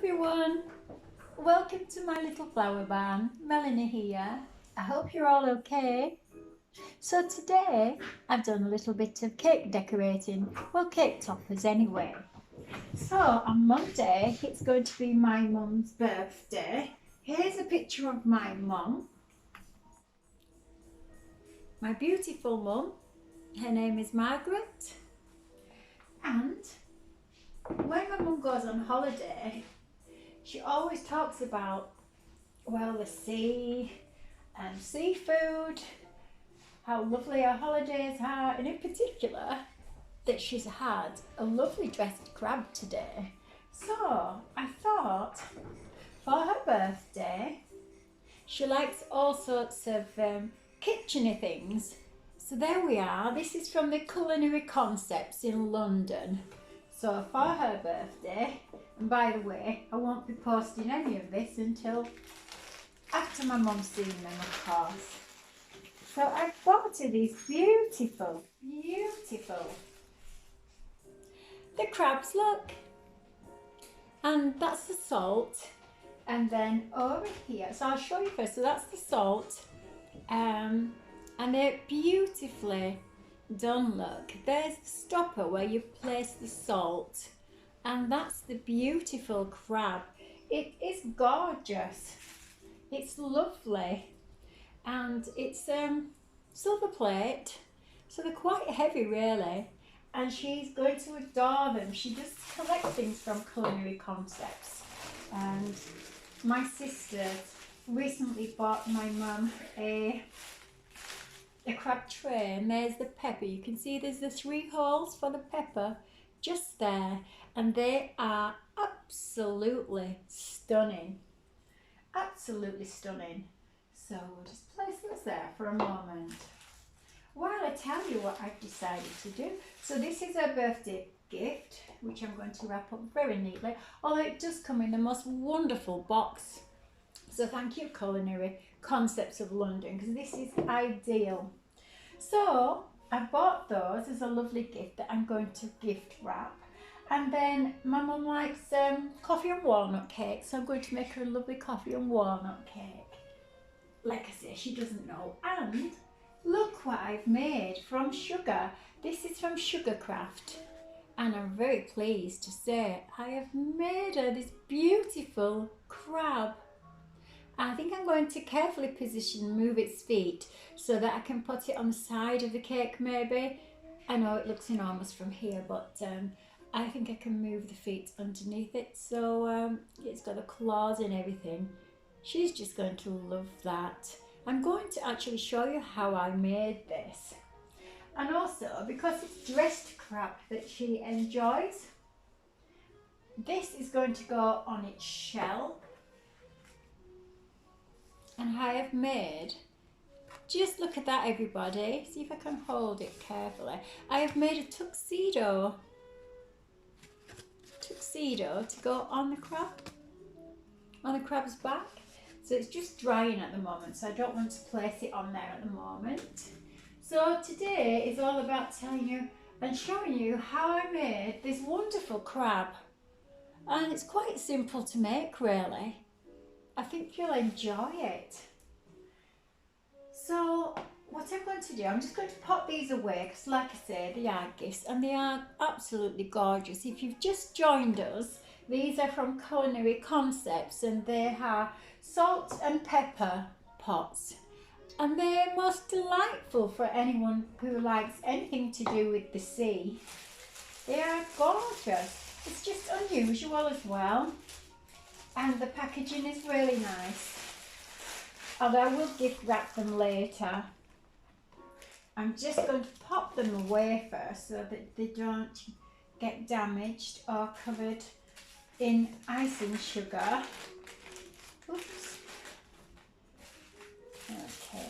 everyone, welcome to my little flower barn. Melanie here. I hope you're all okay. So today I've done a little bit of cake decorating, well, cake toppers anyway. So on Monday it's going to be my mum's birthday. Here's a picture of my mum, my beautiful mum. Her name is Margaret, and when my mum goes on holiday she always talks about, well, the sea and seafood, how lovely her holidays are, and in particular that she's had a lovely dressed crab today. So I thought for her birthday, she likes all sorts of kitcheny things. So there we are. This is from the Culinary Concepts in London. So for her birthday, and by the way, I won't be posting any of this until after my mum's seen them, of course. So I bought her these beautiful, the crabs, look. And that's the salt. And then over here, so I'll show you first. So that's the salt. And they're beautifully done, look. There's the stopper where you place the salt. And that's the beautiful crab. It is gorgeous. It's lovely. And it's silver plate, so they're quite heavy really, and she's going to adore them. She does collect things from Culinary Concepts, and my sister recently bought my mum a crab tray, and there's the pepper. You can see there's the 3 holes for the pepper just there, and they are absolutely stunning, absolutely stunning. So we'll just place those there for a moment while I tell you what I've decided to do. So this is her birthday gift, which I'm going to wrap up very neatly, although it does come in the most wonderful box. So thank you, Culinary Concepts of London, because this is ideal. So I bought those as a lovely gift that I'm going to gift wrap. And then my mum likes coffee and walnut cake, so I'm going to make her a lovely coffee and walnut cake. Like I say, she doesn't know. And look what I've made from sugar. This is from Sugarcraft, and I'm very pleased to say I have made her this beautiful crab. I think I'm going to carefully move its feet so that I can put it on the side of the cake maybe. I know it looks enormous from here, but I think I can move the feet underneath it, so it's got the claws and everything. She's just going to love that. I'm going to actually show you how I made this. And also, because it's dressed crab that she enjoys, this is going to go on its shell. And I have made, just look at that everybody, see if I can hold it carefully. I have made a tuxedo to go on the crab's back. So it's just drying at the moment, so I don't want to place it on there at the moment. So today is all about telling you and showing you how I made this wonderful crab. And it's quite simple to make really. I think you'll enjoy it. So what I'm going to do, I'm just going to pop these away because like I say, they are gifts and they are absolutely gorgeous. If you've just joined us, these are from Culinary Concepts and they are salt and pepper pots. And they're most delightful for anyone who likes anything to do with the sea. They are gorgeous. It's just unusual as well. And the packaging is really nice. Although I will gift wrap them later. I'm just going to pop them away first so that they don't get damaged or covered in icing sugar. Oops. Okay.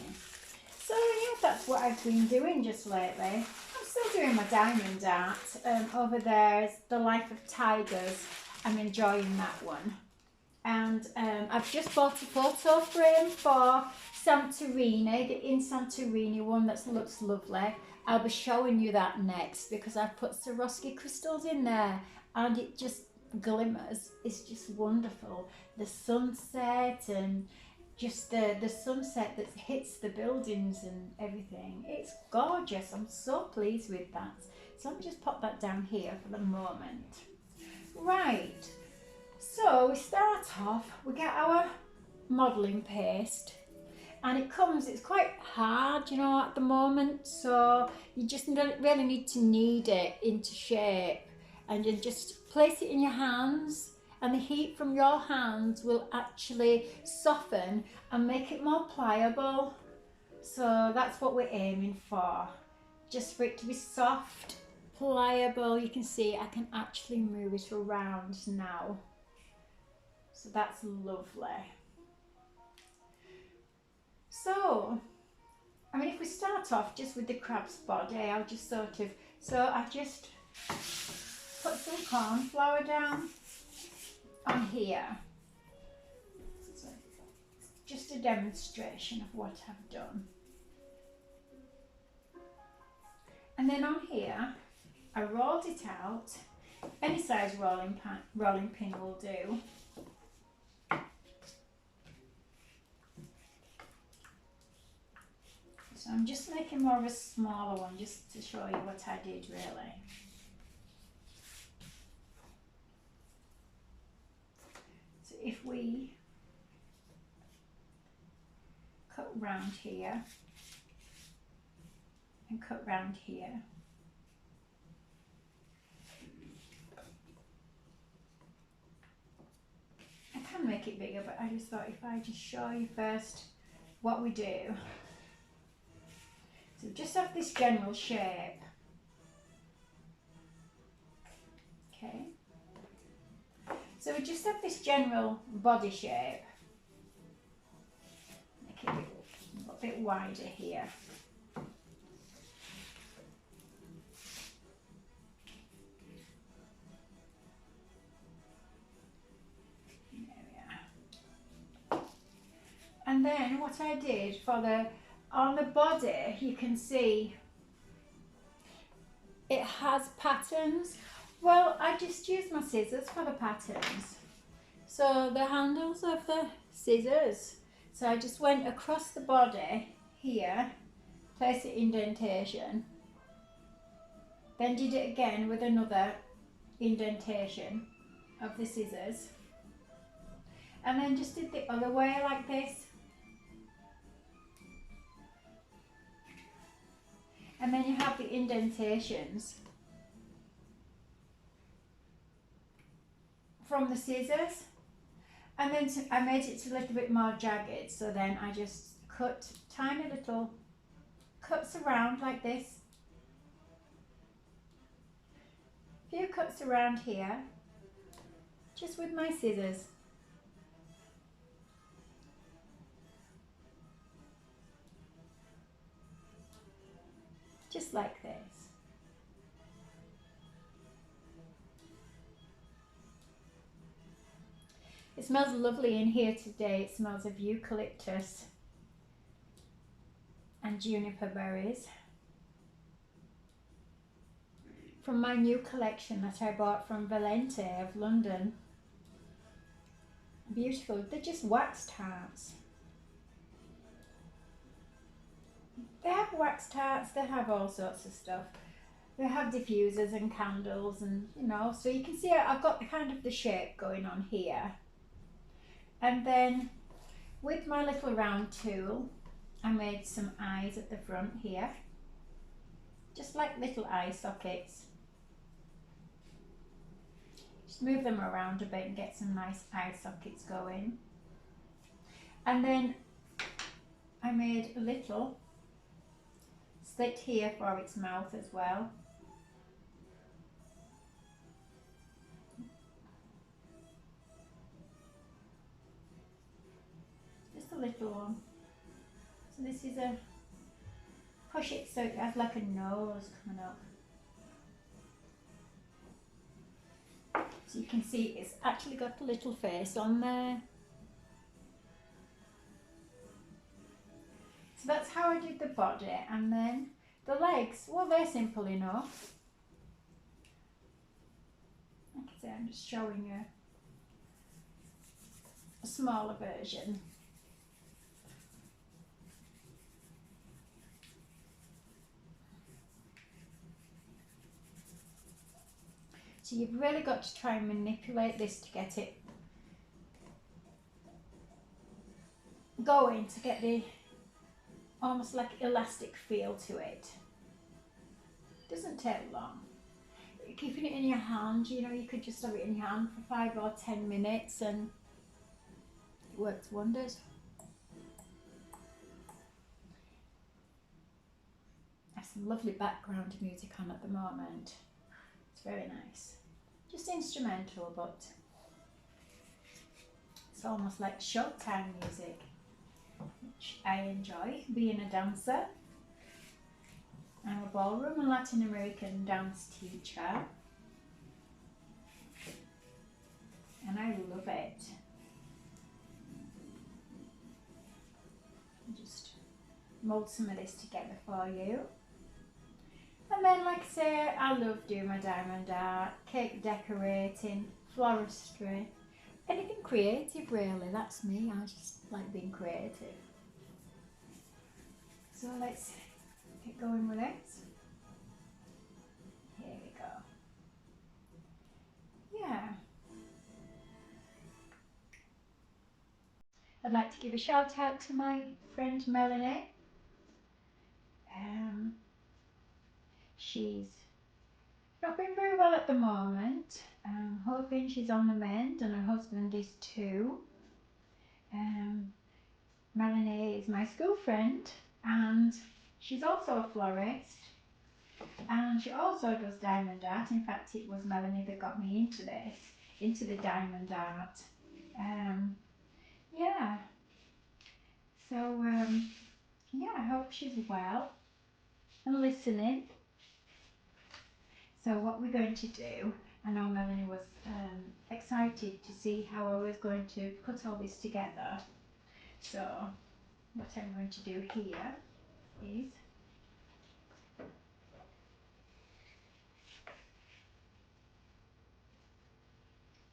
So yeah, that's what I've been doing just lately. I'm still doing my diamond art. Over there is The Life of Tigers. I'm enjoying that one. And I've just bought a photo frame for Santorini, the In Santorini one that looks lovely. I'll be showing you that next because I've put Swarovski crystals in there and it just glimmers is just wonderful. The sunset and just the sunset that hits the buildings and everything. It's gorgeous. I'm so pleased with that. So let me just pop that down here for the moment. Right, so we start off, we get our modelling paste, and it's quite hard, you know, at the moment, so you just really need to knead it into shape, and you just place it in your hands, and the heat from your hands will actually soften and make it more pliable. So that's what we're aiming for, just for it to be soft, pliable. You can see I can actually move it around now, so that's lovely. So I mean, if we start off just with the crab's body, I'll just sort of, so I just put some corn flour down on here. So just a demonstration of what I've done. And then on here, I rolled it out. Any size rolling pin will do. So I'm just making more of a smaller one just to show you what I did really. So if we cut round here and cut round here. I can make it bigger, but I just thought if I just show you first what we do. So just have this general shape. Okay. So we just have this general body shape. Make it a bit wider here. And then what I did on the body, you can see it has patterns. Well, I just used my scissors for the patterns. So the handles of the scissors. So I just went across the body here, place the indentation, then did it again with another indentation of the scissors, and then just did the other way like this. And then you have the indentations from the scissors. And then I made it a little bit more jagged, so then I just cut tiny little cuts around like this. A few cuts around here, just with my scissors. Just like this. It smells lovely in here today. It smells of eucalyptus and juniper berries. From my new collection that I bought from Valente of London. Beautiful. They're just wax tarts. They have wax tarts, they have all sorts of stuff. They have diffusers and candles and, you know, so you can see I've got kind of the shape going on here. And then with my little round tool, I made some eyes at the front here. Just like little eye sockets. Just move them around a bit and get some nice eye sockets going. And then I made a little slit here for its mouth as well. Just a little one. So this is a push it so it has like a nose coming up. So you can see it's actually got a little face on there. So that's how I did the body, and then the legs, well, they're simple enough. Like I say, I'm just showing you a smaller version. So you've really got to try and manipulate this to get it going, to get the almost like elastic feel to it. Doesn't take long. Keeping it in your hand, you know, you could just have it in your hand for 5 or 10 minutes and it works wonders. There's some lovely background music on at the moment. It's very nice. Just instrumental, but it's almost like showtime music, which I enjoy, being a dancer. I'm a ballroom and Latin American dance teacher, and I love it. I'll just mold some of this together for you. And then, like I say, I love doing my diamond art, cake decorating, floristry, anything creative really. That's me. I just like being creative. So let's get going with it. Here we go. Yeah. I'd like to give a shout out to my friend Melanie. She's not been very well at the moment. I'm hoping she's on the mend, and her husband is too. Melanie is my school friend, and she's also a florist, and she also does diamond art. In fact, it was Melanie that got me into this, into the diamond art. Yeah. So, yeah, I hope she's well and listening. So what we're going to do, I know Melanie was excited to see how I was going to put all this together. So what I'm going to do here is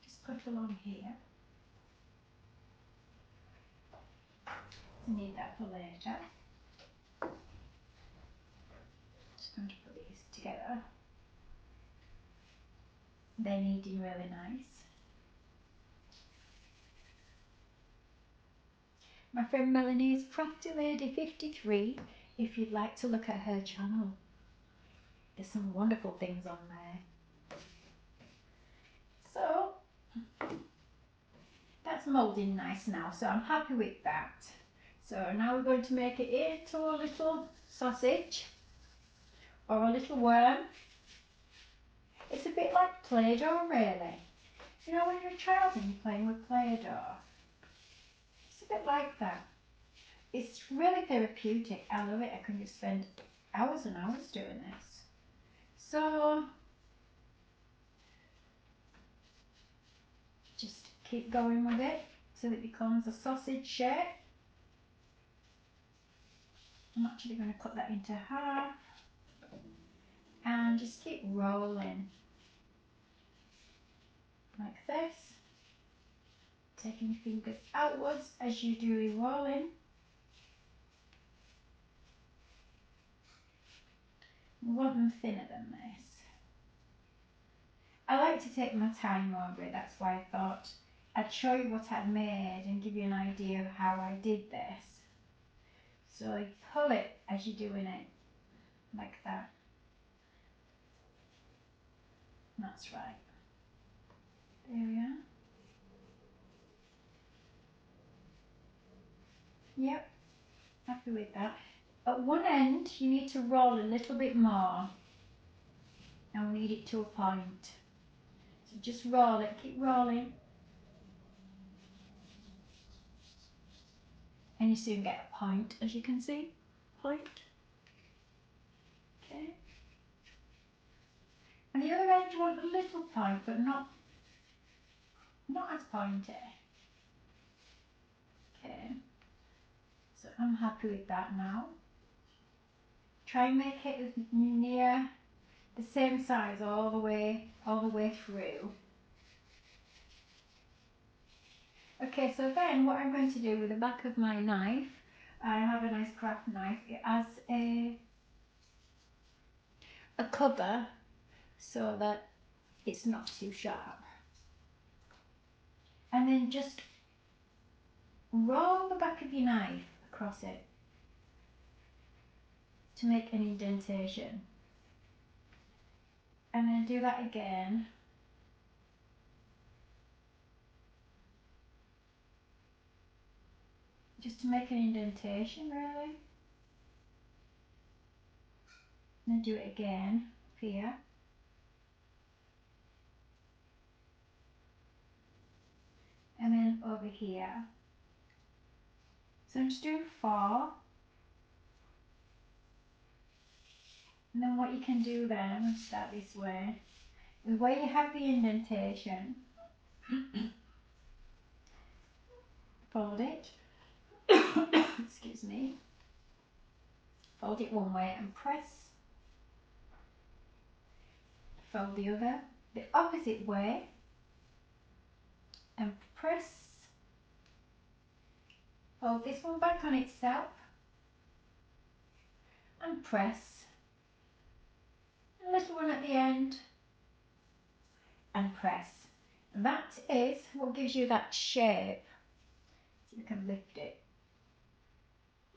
just cut along here. I need that for later. Just going to put these together. They're kneading really nice. My friend Melanie is Crafty Lady 53 if you'd like to look at her channel. There's some wonderful things on there. So that's moulding nice now, so I'm happy with that. So now we're going to make it into a little sausage or a little worm. It's a bit like Play-Doh really. You know when you're a child and you're playing with Play-Doh? It's a bit like that. It's really therapeutic. I love it. I can just spend hours and hours doing this. So just keep going with it till it becomes a sausage shape. I'm actually going to cut that into half and just keep rolling like this, taking your fingers outwards as you do your rolling. You want them thinner than this. I like to take my time over it, that's why I thought I'd show you what I'd made and give you an idea of how I did this. So you pull it as you're doing it, like that. That's right. There we are. Yep, happy with that. At one end, you need to roll a little bit more and knead it to a point. So just roll it, keep rolling. And you soon get a point, as you can see. Point. Okay. And the other end you want a little point, but not as pointy. Okay. So I'm happy with that now. Try and make it as near the same size all the way through. Okay, so then what I'm going to do with the back of my knife, I have a nice craft knife. It has a cover so that it's not too sharp. And then just roll the back of your knife across it to make an indentation. And then do that again. Just to make an indentation, really. And then do it again here. And then over here. So I'm just doing 4. And then what you can do then, I'm going to start this way, is where you have the indentation, fold it, excuse me, fold it one way and press, fold the other, the opposite way, and press, fold this one back on itself, and press, a little one at the end, and press. And that is what gives you that shape. So you can lift it.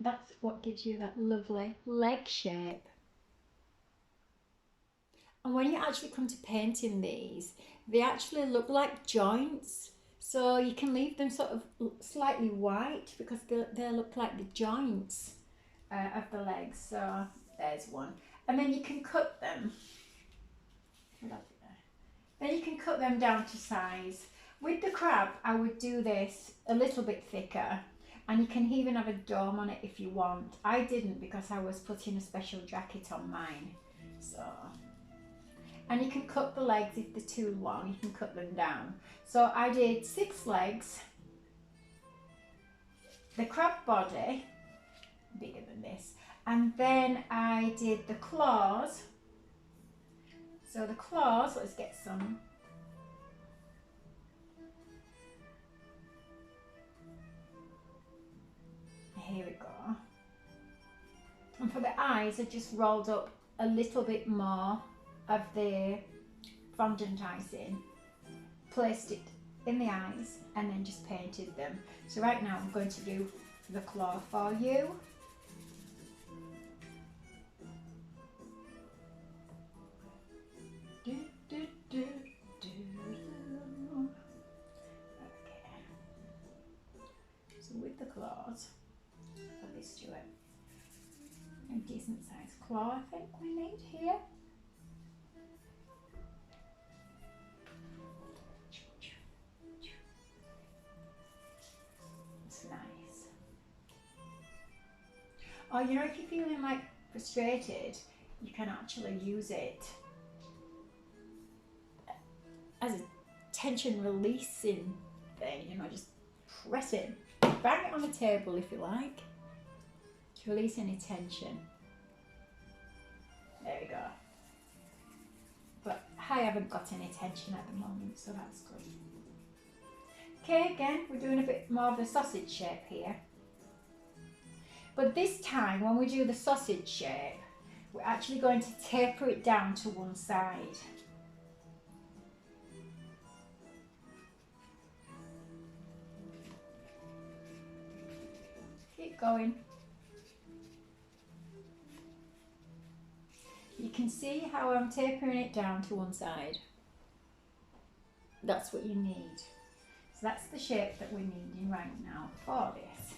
That's what gives you that lovely leg shape. And when you actually come to painting these, they actually look like joints. So you can leave them sort of slightly white because they look like the joints of the legs. So there's one. And then you can cut them. Then you can cut them down to size. With the crab, I would do this a little bit thicker. And you can even have a dome on it if you want. I didn't because I was putting a special jacket on mine. So... And you can cut the legs if they're too long, you can cut them down. So I did 6 legs, the crab body, bigger than this, and then I did the claws. So the claws, let's get some. Here we go. And for the eyes, I just rolled up a little bit more of the fondant icing, placed it in the eyes, and then just painted them. So right now I'm going to do the claw for you. Okay. So with the claws, put this to it. A decent sized claw I think we need here. It's nice. Oh, you know, if you're feeling like frustrated, you can actually use it as a tension releasing thing, you know, just press it, bang it on the table if you like, to release any tension. There we go. But I haven't got any tension at the moment, so that's good. Okay, again, we're doing a bit more of the sausage shape here. But this time, when we do the sausage shape, we're actually going to taper it down to one side. Keep going. You can see how I'm tapering it down to one side. That's what you need. So that's the shape that we're needing right now for this.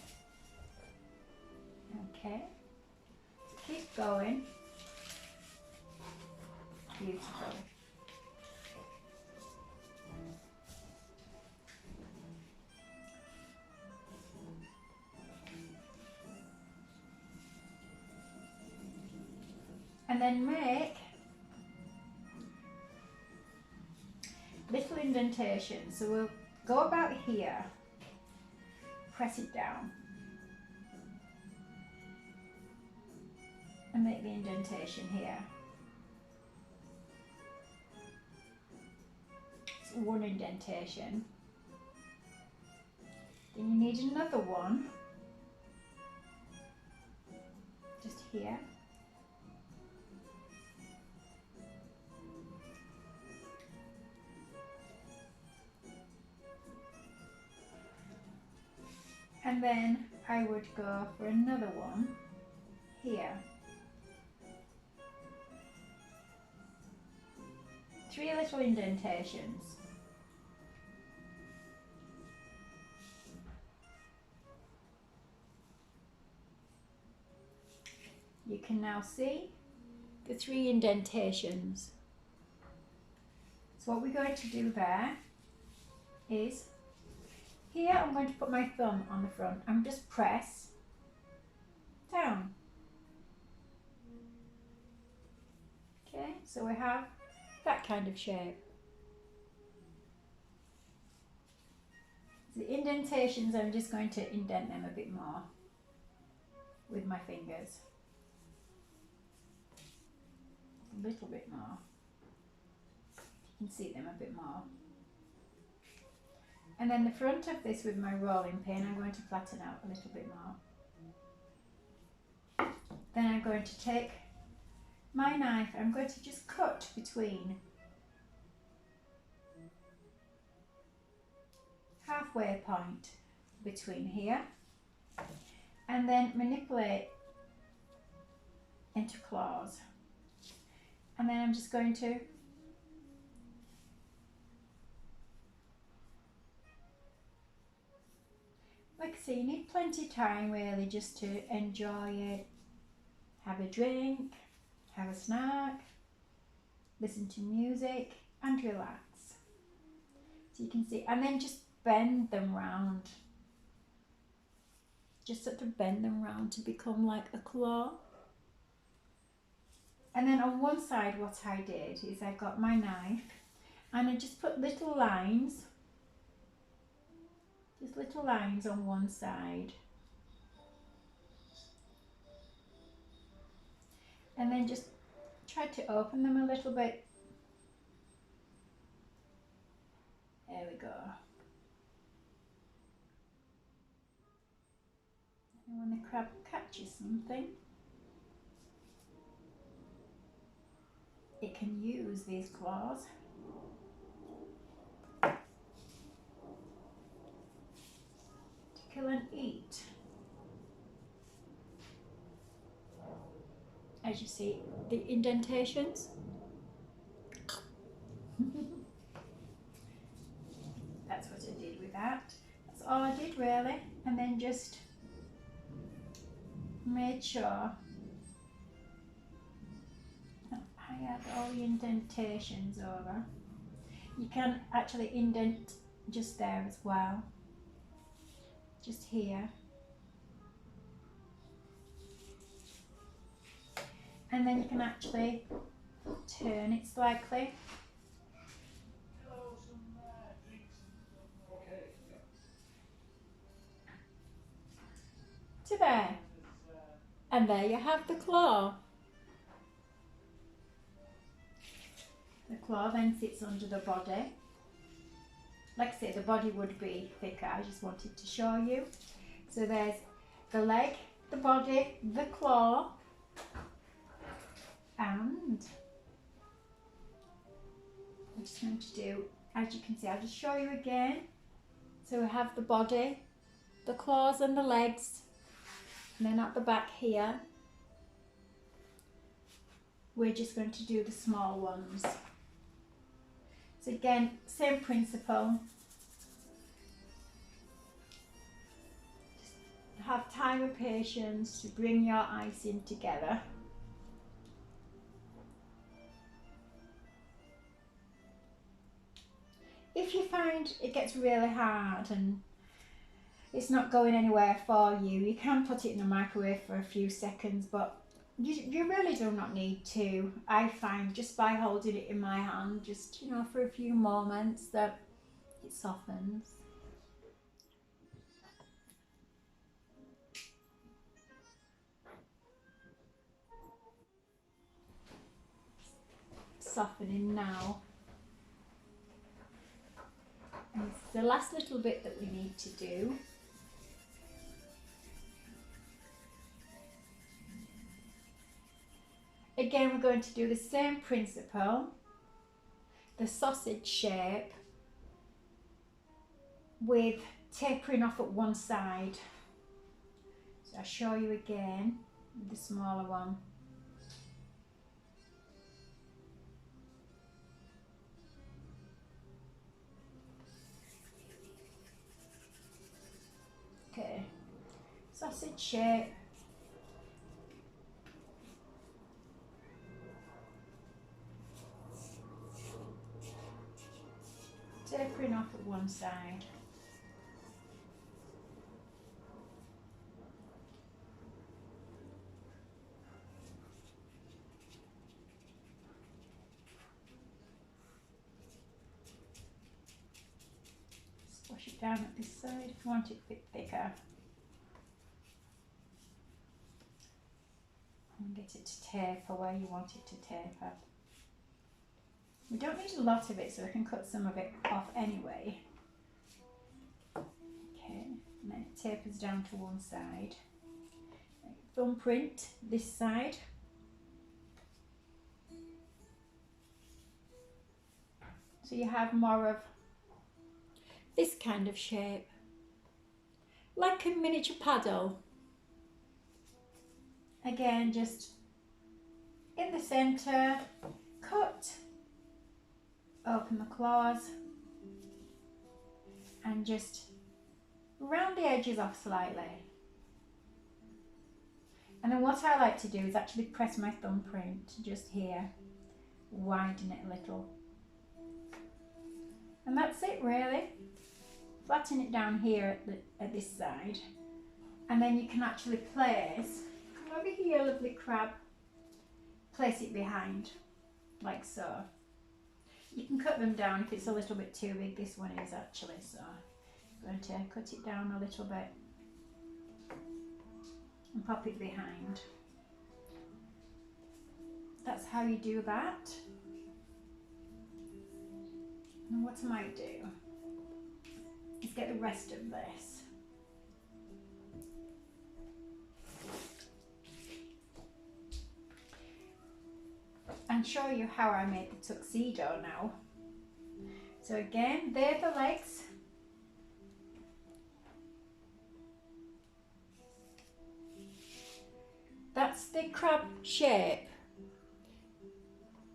Okay, so keep going. Beautiful. And then make little indentations. So we'll go about here, press it down, and make the indentation here. It's one indentation. Then you need another one, just here. And then I would go for another one here. 3 little indentations. You can now see the 3 indentations. So what we're going to do there is, here I'm going to put my thumb on the front and just press down. Okay, so we have that kind of shape. The indentations, I'm just going to indent them a bit more with my fingers. A little bit more. You can see them a bit more. And then the front of this with my rolling pin, I'm going to flatten out a little bit more. Then I'm going to take my knife, I'm going to just cut between halfway point between here, and then manipulate into claws. And then I'm just going to like I say, you need plenty of time really just to enjoy it. Have a drink, have a snack, listen to music and relax. So you can see, and then just bend them round. Just sort of bend them round to become like a claw. And then on one side what I did is I got my knife and I just put little lines, just little lines on one side. And then just try to open them a little bit. There we go. And when the crab catches something, it can use these claws to kill and eat. As you see, the indentations. That's what I did with that. That's all I did really. And then just made sure I had all the indentations over. You can actually indent just there as well. Just here. And then you can actually turn it slightly. To there. And there you have the claw. The claw then sits under the body. Like I say, the body would be thicker, I just wanted to show you. So there's the leg, the body, the claw, and I'm just going to do, as you can see, I'll just show you again. So we have the body, the claws and the legs, and then at the back here, we're just going to do the small ones. So again, same principle. Just have time and patience to bring your icing together. If you find it gets really hard and it's not going anywhere for you, you can put it in the microwave for a few seconds, but you really do not need to. I find just by holding it in my hand, just, you know, for a few moments, that it softens. Softening now. And it's the last little bit that we need to do. Again, we're going to do the same principle, the sausage shape, with tapering off at one side. So I'll show you again with the smaller one. Okay, sausage shape. Tapering off at one side. Squash it down at this side if you want it a bit thicker. And get it to taper where you want it to taper. We don't need a lot of it, so we can cut some of it off anyway. Okay, and then it tapers down to one side. Thumbprint this side. So you have more of this kind of shape, like a miniature paddle. Again, just in the centre, cut, open the claws, and just round the edges off slightly. And then what I like to do is actually press my thumbprint just here, widen it a little. And that's it really. Flatten it down here at this side. And then you can actually place, come over here, lovely crab, place it behind, like so. You can cut them down if it's a little bit too big. This one is actually, so I'm going to cut it down a little bit and pop it behind. That's how you do that. And what I might do is get the rest of this. And show you how I made the tuxedo now. So again, they're the legs. That's the crab shape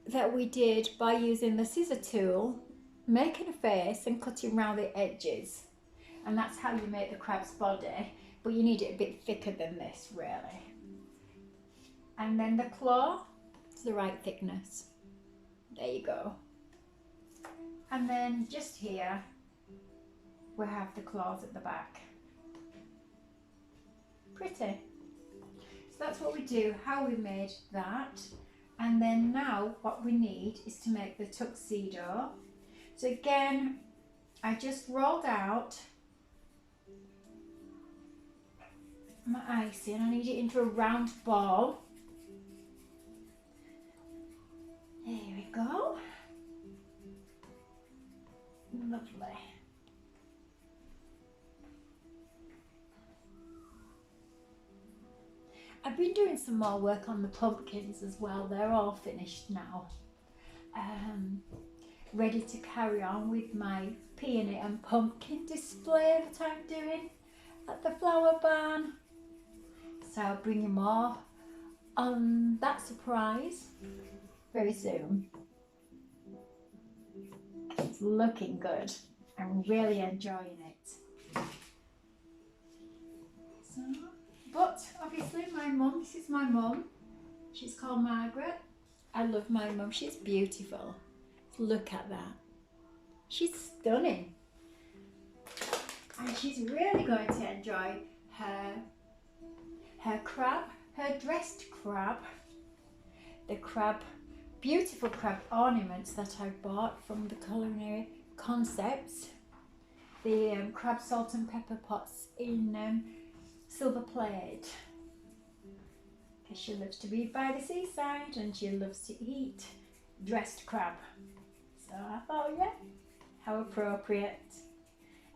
that we did by using the scissor tool, making a face and cutting around the edges. And that's how you make the crab's body, but you need it a bit thicker than this really. And then the claw is the right thickness. There you go. And then just here we have the claws at the back. Pretty. So that's what we do, how we made that. And then now what we need is to make the tuxedo. So again, I just rolled out my icing. I need it into a round ball. There we go. Lovely. I've been doing some more work on the pumpkins as well. They're all finished now. Ready to carry on with my peony and pumpkin display that I'm doing at the flower barn. So I'll bring you more on that surprise very soon. It's looking good. I'm really enjoying it. So, but obviously my mum, this is my mum. She's called Margaret. I love my mum. She's beautiful. Look at that. She's stunning. And she's really going to enjoy her crab, her dressed crab, the crab, beautiful crab ornaments that I bought from the Culinary Concepts, the crab salt and pepper pots in silver plate. Because she loves to be by the seaside and she loves to eat dressed crab. So I thought, yeah, how appropriate.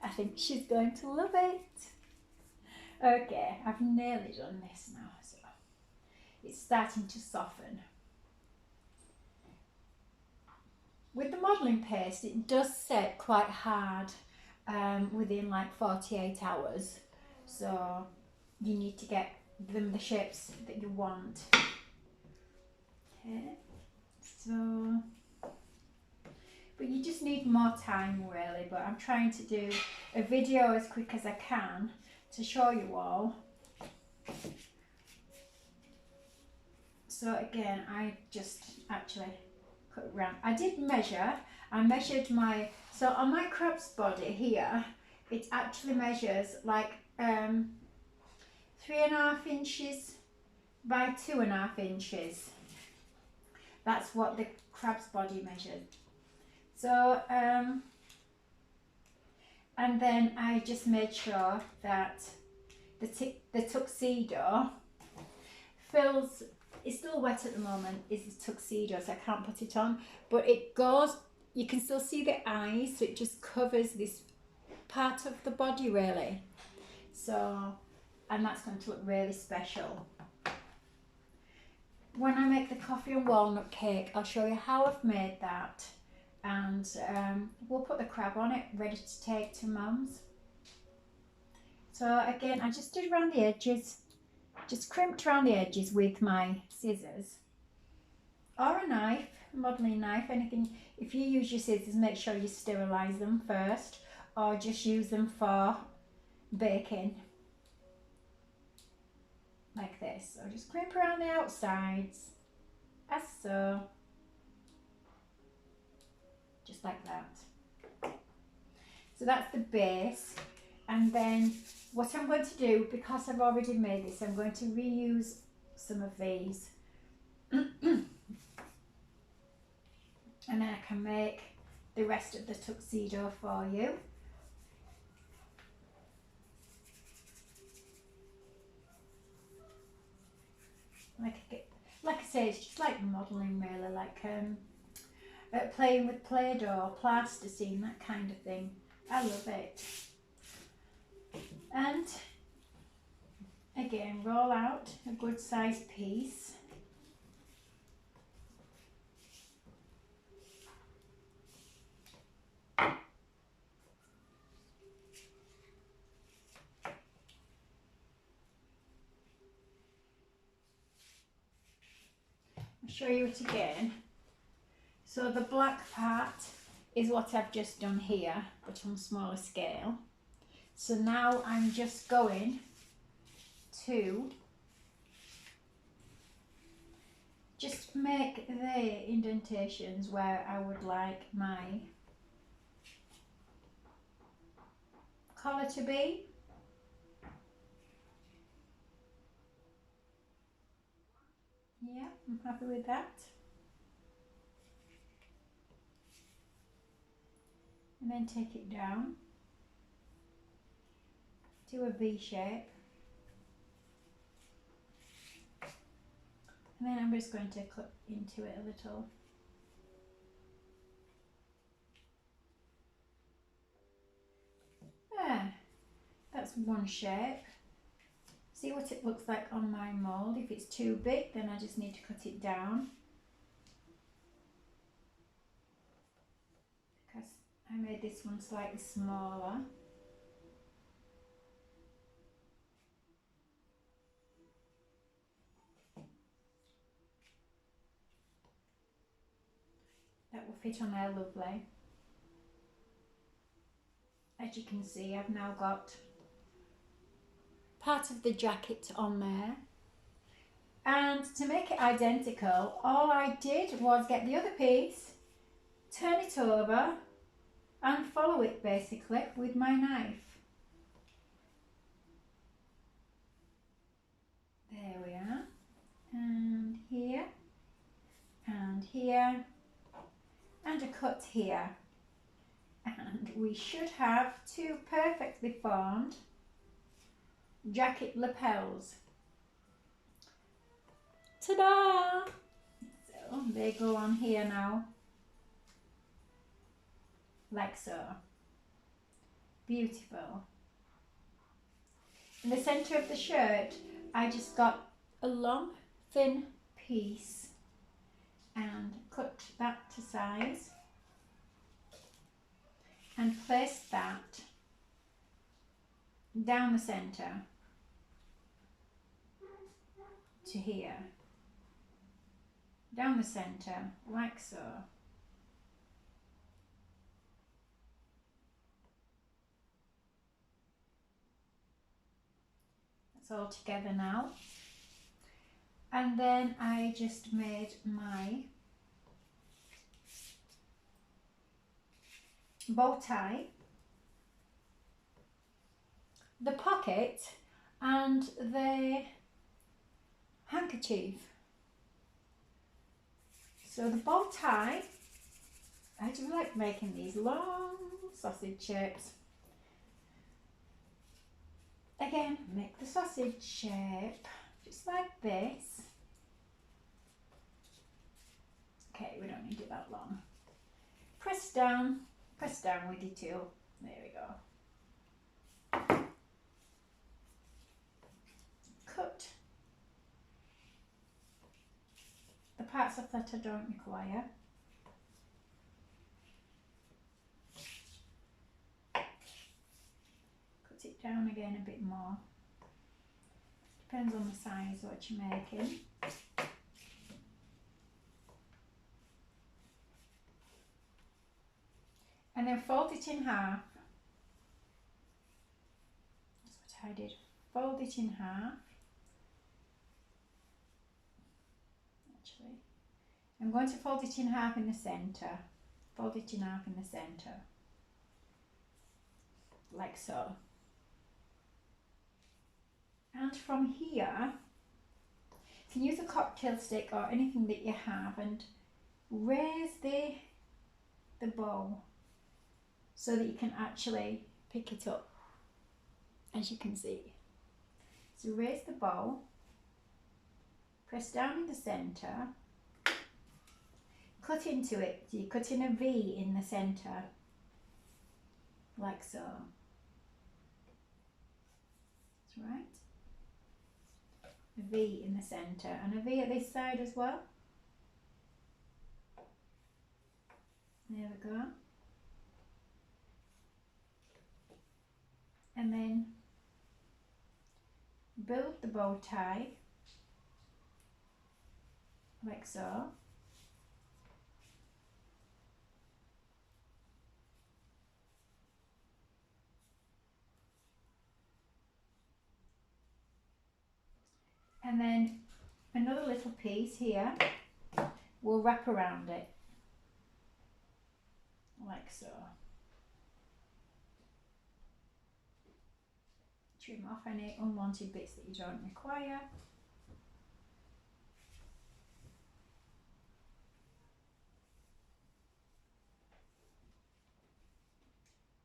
I think she's going to love it. Okay, I've nearly done this now, so it's starting to soften. with the modelling paste, it does set quite hard within like 48 hours. So you need to get them the shapes that you want. Okay, so, but you just need more time really, but I'm trying to do a video as quick as I can to show you all. So again, I just actually cut it round. I did measure. I measured my, so on my crab's body here, it actually measures like 3.5 inches by 2.5 inches. That's what the crab's body measured. So and then I just made sure that the tuxedo fills. It's still wet at the moment, is the tuxedo, so I can't put it on, but it goes, you can still see the eyes, so it just covers this part of the body really. So, and that's going to look really special. When I make the coffee and walnut cake, I'll show you how I've made that, and we'll put the crab on it, ready to take to Mum's. So again, I just did around the edges, just crimped around the edges with my scissors or a knife, modelling knife, anything. If you use your scissors, make sure you sterilise them first, or just use them for baking like this. So just crimp around the outsides as so, just like that. So that's the base, and then what I'm going to do, because I've already made this, I'm going to reuse some of these and then I can make the rest of the tuxedo for you. Like I say, it's just like modelling really, like playing with Play-Doh, plasticine, that kind of thing. I love it. And again, roll out a good sized piece. I'll show you it again. So the black part is what I've just done here, but on a smaller scale. So now I'm just going to just make the indentations where I would like my collar to be. Yeah, I'm happy with that. And then take it down to a V shape. And then I'm just going to cut into it a little. There, that's one shape. See what it looks like on my mould. If it's too big, then I just need to cut it down, because I made this one slightly smaller. That will fit on there lovely. As you can see, I've now got part of the jacket on there. And to make it identical, all I did was get the other piece, turn it over and follow it basically with my knife. There we are. And here, and here, and a cut here. And we should have two perfectly formed jacket lapels. Ta-da! So they go on here now, like so. Beautiful. In the centre of the shirt, I just got a long, thin piece and cut that to size. and place that down the centre to here, down the centre like so. That's all together now. And then I just made my bow tie, the pocket and the handkerchief. So the bow tie, I do like making these long sausage shapes. Again, make the sausage shape just like this. Okay, we don't need it that long. Press down with your tool. There we go. Cut the parts of that I don't require. Cut it down again a bit more. Depends on the size what you're making. And then fold it in half. That's what I did. Fold it in half. Actually, I'm going to fold it in half in the centre. Fold it in half in the centre. Like so. And from here, you can use a cocktail stick or anything that you have and raise the bow so that you can actually pick it up, as you can see. So raise the bow, press down in the centre, cut into it. So you cut in a V in the centre, like so. That's right. A V in the centre and a V at this side as well. There we go. And then build the bow tie like so. And then another little piece here will wrap around it like so. Trim off any unwanted bits that you don't require.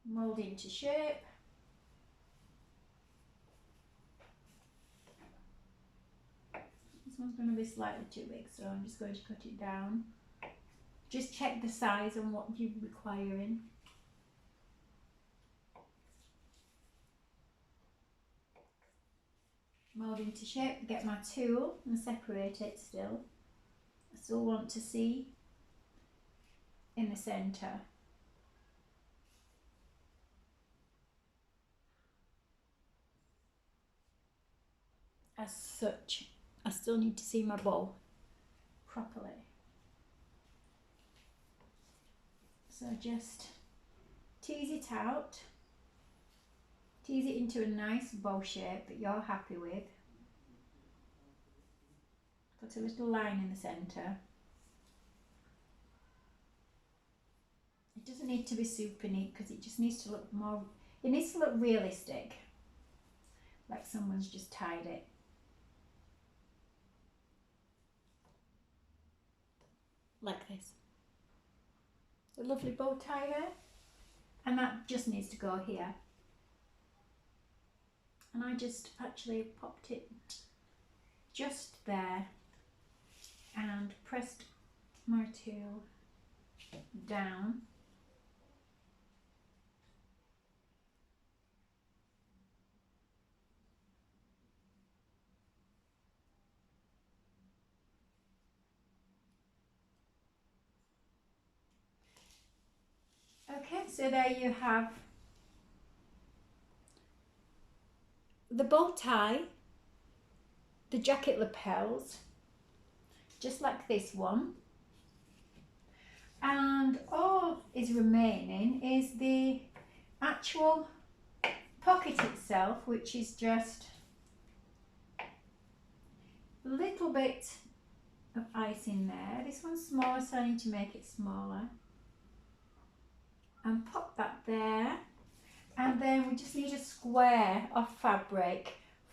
Mould into shape. This one's going to be slightly too big, so I'm just going to cut it down. Just check the size and what you're requiring. Mould into shape, get my tool and separate it still. I still want to see in the centre. As such, I still need to see my bow properly. So just tease it out. Tease it into a nice bow shape that you're happy with. Put a little line in the centre. It doesn't need to be super neat because it just needs to look more, it needs to look realistic. Like someone's just tied it. Like this. A lovely bow tie there. And that just needs to go here. And I just actually popped it just there and pressed my tool down. Okay, so there you have the bow tie, the jacket lapels, just like this one. And all is remaining is the actual pocket itself, which is just a little bit of icing there. This one's smaller, so I need to make it smaller. And pop that there. And then we just need a square of fabric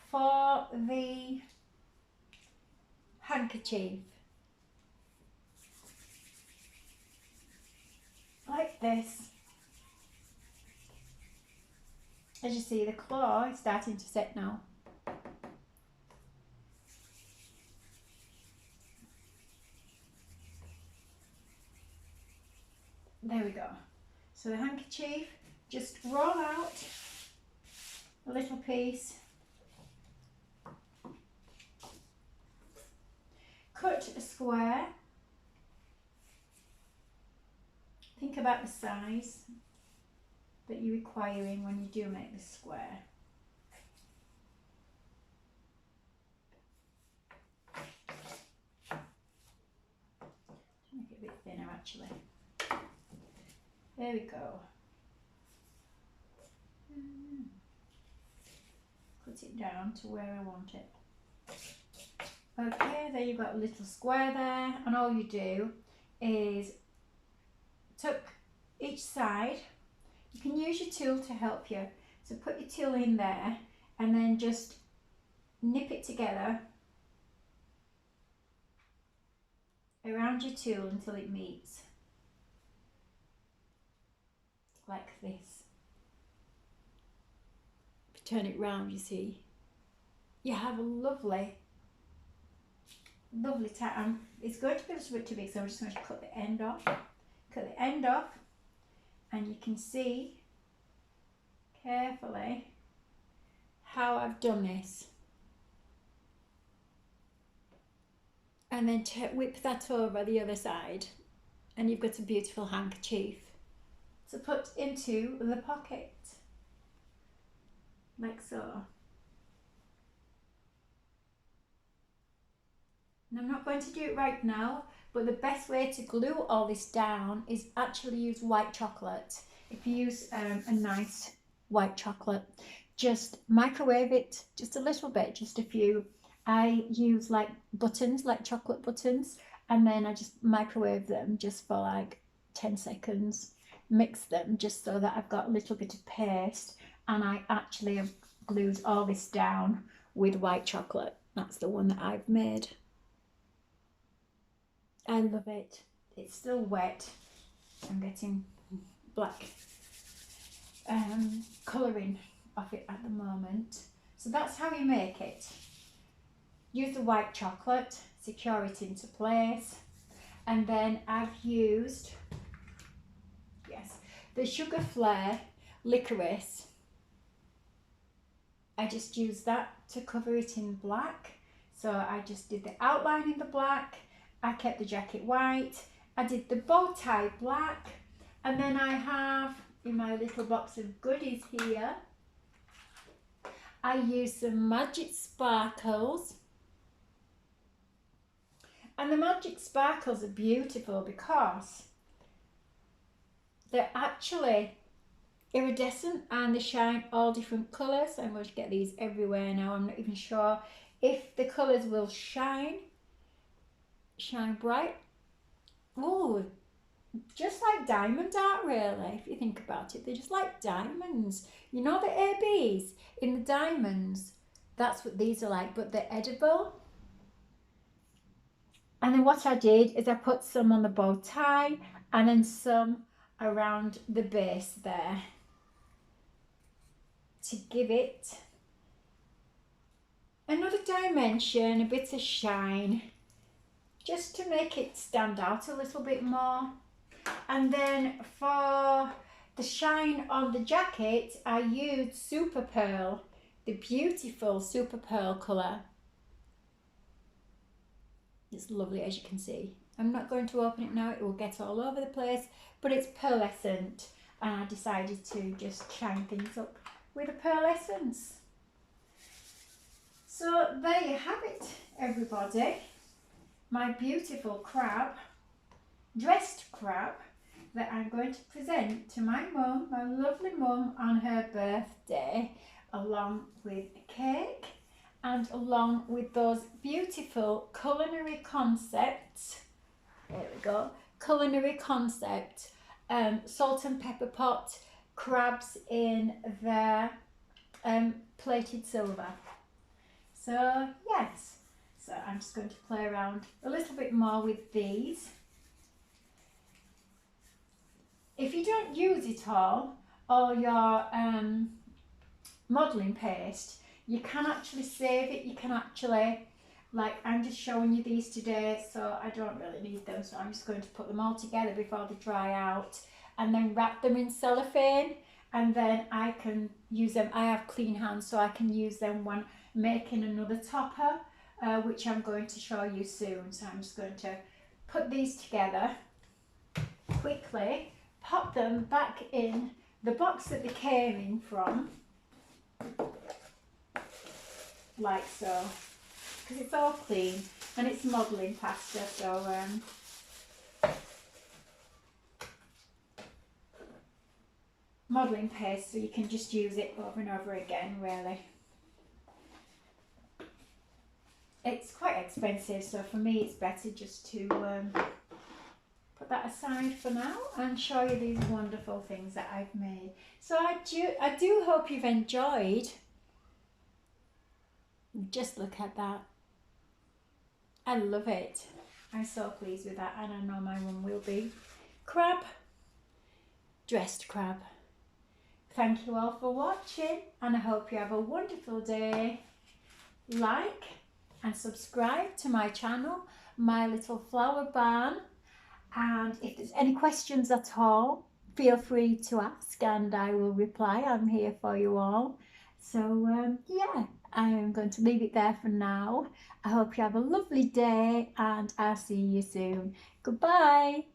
for the handkerchief. Like this. As you see, the claw is starting to set now. There we go. So the handkerchief, just roll out a little piece, cut a square, think about the size that you're requiring when you do make this square. Make it a bit thinner actually. There we go. Cut it down to where I want it. Okay, there you've got a little square there, and all you do is tuck each side. You can use your tool to help you. So put your tool in there and then just nip it together around your tool until it meets. Like this. If you turn it round, you see, you have a lovely tie. It's going to be a little bit too big, so I'm just going to cut the end off. Cut the end off, and you can see carefully how I've done this. And then whip that over the other side, and you've got a beautiful handkerchief to put into the pocket, like so. And I'm not going to do it right now, but the best way to glue all this down is actually use white chocolate. If you use a nice white chocolate, just microwave it just a little bit, just a few. I use like buttons, like chocolate buttons, and then I just microwave them just for like 10 seconds. Mix them just so that I've got a little bit of paste, and I actually have glued all this down with white chocolate. That's the one that I've made. I love it. It's still wet. I'm getting black colouring off it at the moment. So that's how you make it. Use the white chocolate, secure it into place, and then I've used the Sugar Flare licorice. I just used that to cover it in black. So I just did the outline in the black. I kept the jacket white. I did the bow tie black. And then I have in my little box of goodies here, I used some Magic Sparkles. And the Magic Sparkles are beautiful because they're actually iridescent and they shine all different colours. I'm going to get these everywhere now. I'm not even sure if the colours will shine bright. Oh, just like diamond art really, if you think about it. They're just like diamonds. You know the ABs in the diamonds? That's what these are like, but they're edible. And then what I did is I put some on the bow tie and then some around the base there to give it another dimension, a bit of shine, just to make it stand out a little bit more. And then for the shine on the jacket, I used Super Pearl, the beautiful Super Pearl colour. It's lovely, as you can see. I'm not going to open it now, it will get all over the place, but it's pearlescent and I decided to just shine things up with a pearl essence. So there you have it, everybody. My beautiful crab, dressed crab, that I'm going to present to my mum, my lovely mum, on her birthday, along with a cake and along with those beautiful culinary concepts. There we go, culinary concept, salt and pepper pot crabs in their plated silver. So yes, so I'm just going to play around a little bit more with these. If you don't use it all, or your modelling paste, you can actually save it. You can actually, like, I'm just showing you these today, so I don't really need them, so I'm just going to put them all together before they dry out and then wrap them in cellophane, and then I can use them. I have clean hands, so I can use them when making another topper, which I'm going to show you soon. So I'm just going to put these together quickly, pop them back in the box that they came in from, like so, because it's all clean and it's modelling pasta, so modelling paste, so you can just use it over and over again, really. It's quite expensive, so for me it's better just to put that aside for now and show you these wonderful things that I've made. So I do hope you've enjoyed. Just look at that. I love it. I'm so pleased with that, and I know my mum will be. Crab, dressed crab. Thank you all for watching, and I hope you have a wonderful day. Like and subscribe to my channel, My Little Flower Barn. And if there's any questions at all, feel free to ask and I will reply. I'm here for you all. So yeah, I am going to leave it there for now. I hope you have a lovely day and I'll see you soon. Goodbye.